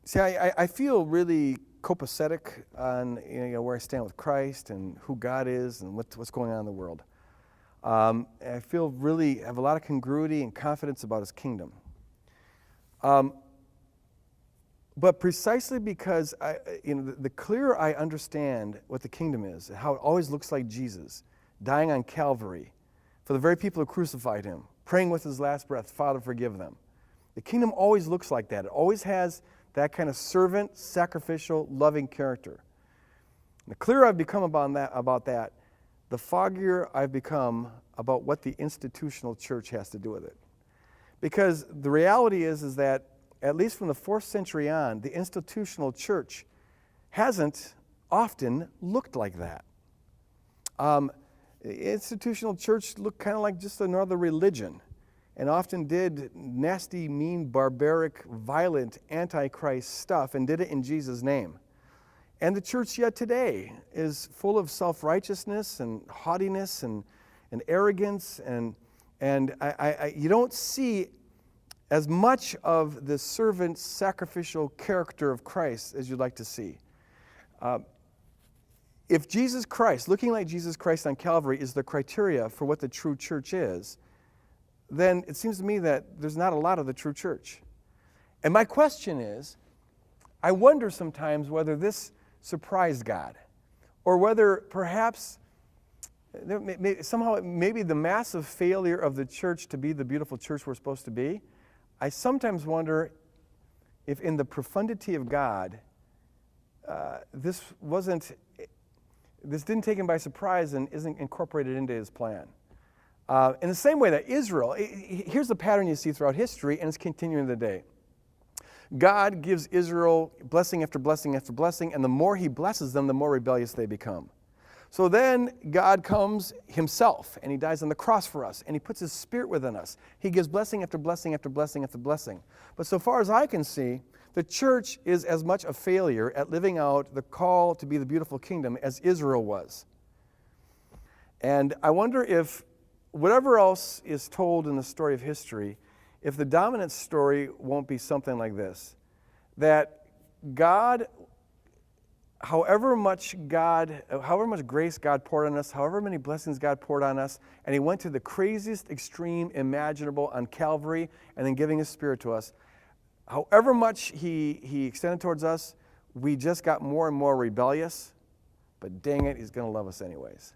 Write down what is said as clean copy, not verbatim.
See, I feel really copacetic on where I stand with Christ and who God is and what's going on in the world. I feel really have a lot of congruity and confidence about His kingdom. But precisely because the clearer I understand what the kingdom is, how it always looks like Jesus dying on Calvary for the very people who crucified Him, praying with His last breath, Father, forgive them. The kingdom always looks like that. It always has that kind of servant, sacrificial, loving character. And the clearer I've become about that, the foggier I've become about what the institutional church has to do with it. Because the reality is that, at least from the 4th century on, the institutional church hasn't often looked like that. The institutional church looked kind of like just another religion, and often did nasty, mean, barbaric, violent, antichrist stuff, and did it in Jesus' name. And the church yet today is full of self-righteousness and haughtiness and arrogance, and you don't see as much of the servant sacrificial character of Christ as you'd like to see. If Jesus Christ, looking like Jesus Christ on Calvary, is the criteria for what the true church is, then it seems to me that there's not a lot of the true church. And my question is, I wonder sometimes whether this surprised God, or whether perhaps somehow maybe the massive failure of the church to be the beautiful church we're supposed to be. I sometimes wonder if in the profundity of God, this didn't take Him by surprise and isn't incorporated into His plan. In the same way that Israel, here's the pattern you see throughout history, and it's continuing today. God gives Israel blessing after blessing after blessing, and the more He blesses them, the more rebellious they become. So then God comes Himself, and He dies on the cross for us, and He puts His Spirit within us. He gives blessing after blessing after blessing after blessing. But so far as I can see, the church is as much a failure at living out the call to be the beautiful kingdom as Israel was. And I wonder if whatever else is told in the story of history, if the dominant story won't be something like this, that God, however much grace God poured on us, however many blessings God poured on us, and He went to the craziest extreme imaginable on Calvary and then giving His Spirit to us, however much He extended towards us, we just got more and more rebellious, but dang it, He's going to love us anyways.